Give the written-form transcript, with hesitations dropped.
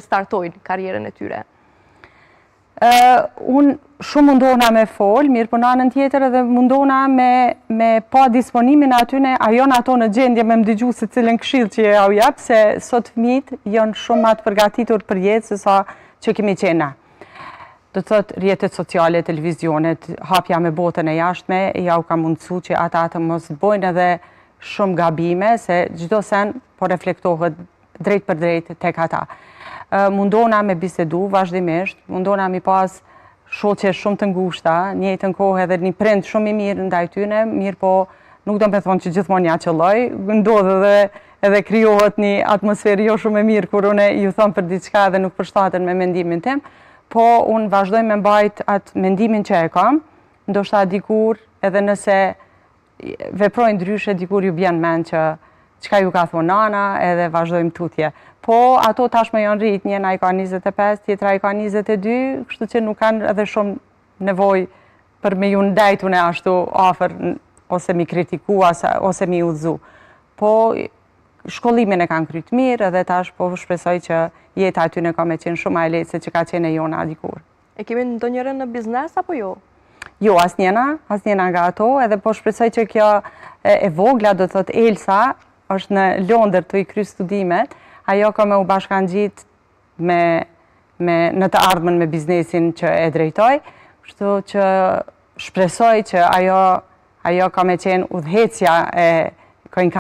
startojnë karjerën e tyre? Unë shumë mundohna me folë, mirë për në anën tjetër edhe mundohna me pa disponimin atyne, a jonë ato në gjendje me më dëgju se cilën këshill që ja u japë, se sot fëmijët janë shumë matë përgatitur për jetë se sa që kemi qena. Do të thotë rrjetet sociale, televizionet, hapja me botën e jashtme, ja u ka mundësu që ata mos bojnë edhe shumë gabime, se çdo sen po reflektohet drejt për drejt tek ata. Mundona me bisedu vazhdimisht, mundona mi pas shoqe shumë të ngushta, njëjtën kohë edhe një prind shumë i mirë ndaj tyne, mirë po nuk do me thonë që gjithmonë ja qëlloj, ndodhë edhe krijohet një atmosferë jo shumë e mirë kur une ju thonë për diçka dhe nuk përshtaten me mendimin tim, po unë vazhdoj me mbajt atë mendimin që e kam, ndoshta dikur edhe nëse veprojnë ndryshe, dikur ju bjen mend që çka ju ka thonë nana edhe vazhdojmë tutje. Po ato tashmë janë rrit, njëna i ka 25, tjetra i ka 22, kështu që nuk kanë edhe shumë nevojë për me ju ndajtun e ashtu afër ose mi kritiku ose mi udhëzu. Po shkollimin e kanë kryt mirë edhe tash po shpresoj që jeta aty në ka me qenë shumë e lehtë se që ka qenë e jona dikur. E kemi ndonjërin në biznes apo jo? Jo, asnjëna nga ato, edhe po shpresoj që kjo e vogla, do të thotë Elsa, është në Londër të i kry studimet, ajo ka me u bashkangjit në të ardhmen me biznesin që e drejtoj, kështu që shpresoj që ajo ka me qenë udhëheqja e